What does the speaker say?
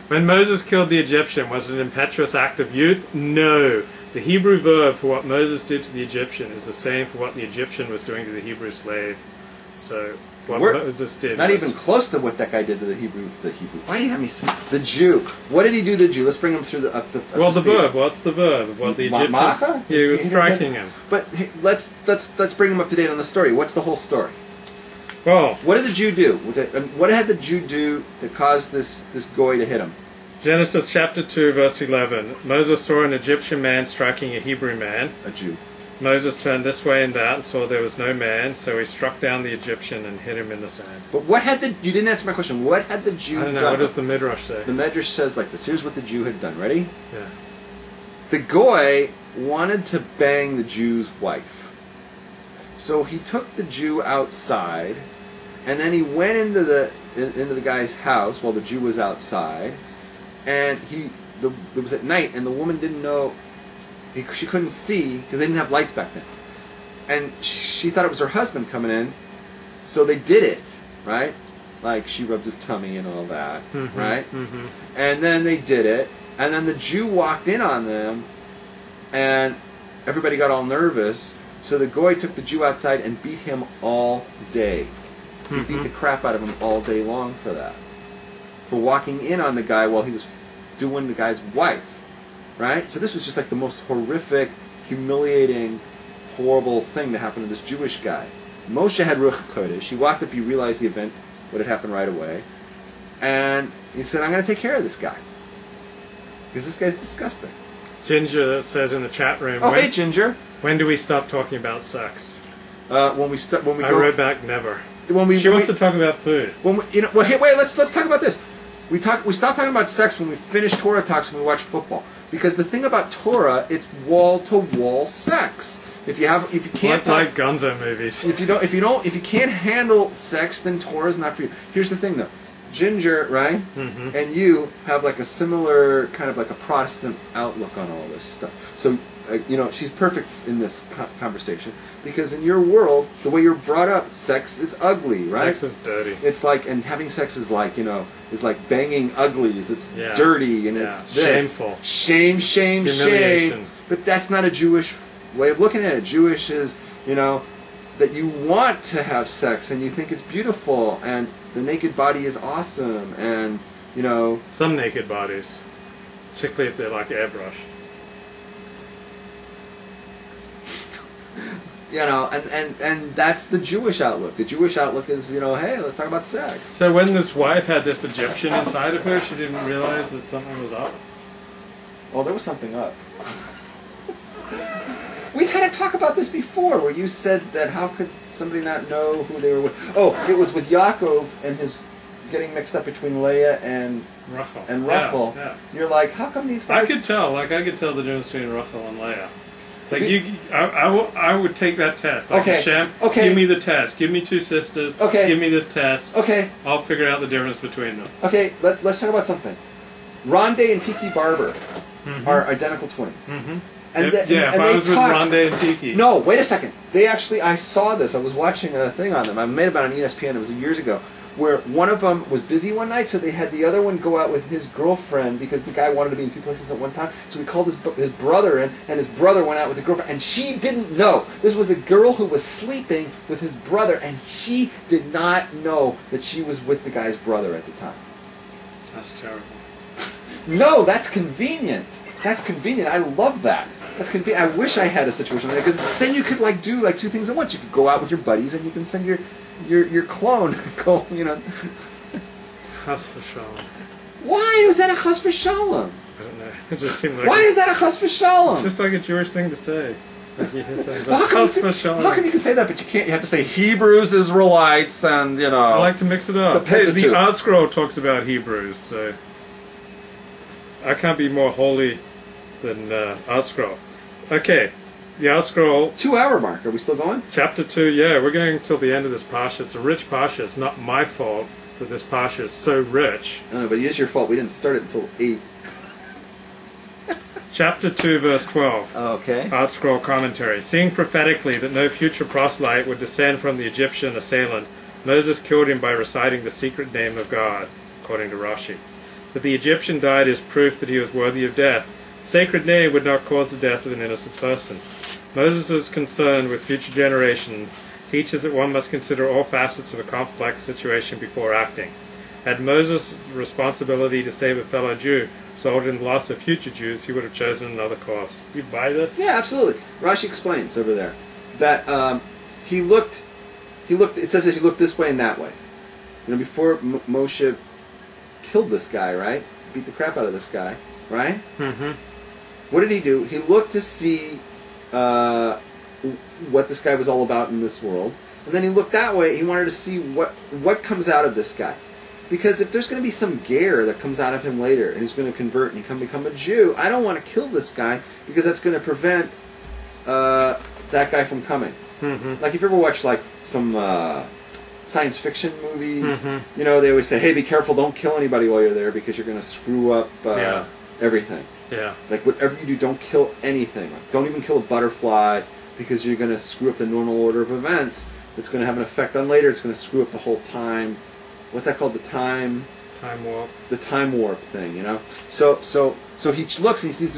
When Moses killed the Egyptian, was it an impetuous act of youth? No. The Hebrew verb for what Moses did to the Egyptian is the same for what the Egyptian was doing to the Hebrew slave. So what Moses did not even close to what that guy did to the Hebrew. Why do you have me say the Jew? What did he do to the Jew? Let's bring him through the well, the verb. What's the verb? Well, the Egyptian. Macha? Yeah, he was striking him. But hey, let's bring him up to date on the story. What's the whole story? Well, what did the Jew do? What had the Jew do that caused this goy to hit him? Genesis chapter 2, verse 11. Moses saw an Egyptian man striking a Hebrew man. A Jew. Moses turned this way and that and saw there was no man, so he struck down the Egyptian and hit him in the sand. But what had the... You didn't answer my question. What had the Jew done? I don't know. What does the Midrash say? The Midrash says like this. Here's what the Jew had done. Ready? Yeah. The goy wanted to bang the Jew's wife. So he took the Jew outside, and then he went into the guy's house while the Jew was outside, and it was at night, and the woman didn't know... She couldn't see because they didn't have lights back then, and she thought it was her husband coming in, so they did it, right? Like she rubbed his tummy and all that, right? And then they did it, and then the Jew walked in on them, and everybody got all nervous. So the goy took the Jew outside and beat him all day. He beat the crap out of him all day long for that, for walking in on the guy while he was doing the guy's wife. Right? So this was just like the most horrific, humiliating, horrible thing that happened to this Jewish guy. Moshe had Ruach HaKodesh. He walked up, he realized the event, what had happened right away. And he said, I'm going to take care of this guy. Because this guy's disgusting. Ginger says in the chat room, oh, hey, Ginger. When do we stop talking about sex? When we I wrote back never. She wants to talk about food. Hey, wait, let's talk about this. We stop talking about sex when we finish Torah talks when we watch football. Because the thing about Torah, it's wall-to-wall sex. If you can't like Gonzo movies. If you can't handle sex, then Torah's not for you. Here's the thing, though. Ginger, right? And you have like a similar kind of like a Protestant outlook on all this stuff. So, she's perfect in this conversation because in your world, the way you're brought up, sex is ugly, right? Sex is dirty. It's like, and having sex is like, is like banging uglies. It's dirty and it's this. Shameful. Shame. But that's not a Jewish way of looking at it. Jewish is, that you want to have sex and you think it's beautiful and the naked body is awesome and, Some naked bodies, particularly if they're like airbrush. And that's the Jewish outlook. The Jewish outlook is, hey, let's talk about sex. So when this wife had this Egyptian inside of her, she didn't realize that something was up? Oh, there was something up. We've had a talk about this before, where you said that how could somebody not know who they were with? Oh, it was with Yaakov and his getting mixed up between Leah and Rachel. Yeah. You're like, how come these guys... I could tell the difference between Rachel and Leah. Like I would take that test. Like Hashem, give me the test. Give me two sisters. Give me this test. I'll figure out the difference between them. Okay, let's talk about something. Rondé and Tiki Barber are identical twins. And if I was with Rondé and Tiki. No, wait a second. They actually, I saw this. I was watching a thing on them. I made about on ESPN. It was years ago. Where one of them was busy one night, so they had the other one go out with his girlfriend because the guy wanted to be in two places at one time. So he called his brother in, and his brother went out with the girlfriend. And she didn't know. This was a girl who was sleeping with his brother, and she did not know that she was with the guy's brother at the time. That's terrible. No, that's convenient. That's convenient. I love that. That's convenient. I wish I had a situation like that, because then you could do two things at once. You could go out with your buddies, and you can send your clone go, Chas v'shalom. Why was that a chas v'shalom? I don't know. It just seemed like... Why is that a chas v'shalom? It's just like a Jewish thing to say. How come you can say that, but you can't? You have to say Hebrews, Israelites, and, I like to mix it up. The Art Scroll talks about Hebrews, so... I can't be more holy than Art Scroll. Okay. The Art Scroll... 2-hour mark. Are we still going? Chapter 2, yeah. We're going till the end of this Parsha. It's a rich Parsha. It's not my fault that this Parsha is so rich. No, but it is your fault. We didn't start it until 8. Chapter 2, verse 12. Okay. Art Scroll commentary. Seeing prophetically that no future proselyte would descend from the Egyptian assailant, Moses killed him by reciting the secret name of God, according to Rashi. That the Egyptian died is proof that he was worthy of death. Sacred name would not cause the death of an innocent person. Moses' concern with future generations teaches that one must consider all facets of a complex situation before acting. Had Moses' responsibility to save a fellow Jew resulted in the loss of future Jews, he would have chosen another course. Do you buy this? Yeah, absolutely. Rashi explains over there that he looked. It says that he looked this way and that way. You know, before Moshe killed this guy, right? Beat the crap out of this guy, right? Mm-hmm. What did he do? He looked to see what this guy was all about in this world, and then he looked that way. He wanted to see what comes out of this guy, because if there's going to be some ger that comes out of him later, and he's going to convert and become a Jew, I don't want to kill this guy because that's going to prevent that guy from coming. Mm-hmm. Like if you ever watch like some science fiction movies, Mm-hmm. you know, they always say, "Hey, be careful! Don't kill anybody while you're there because you're going to screw up Yeah. everything." Yeah. Like whatever you do, don't kill anything. Like, don't even kill a butterfly because you're going to screw up the normal order of events. It's going to have an effect on later. It's going to screw up the whole time. What's that called? The time warp. The time warp thing, you know. So he looks and he sees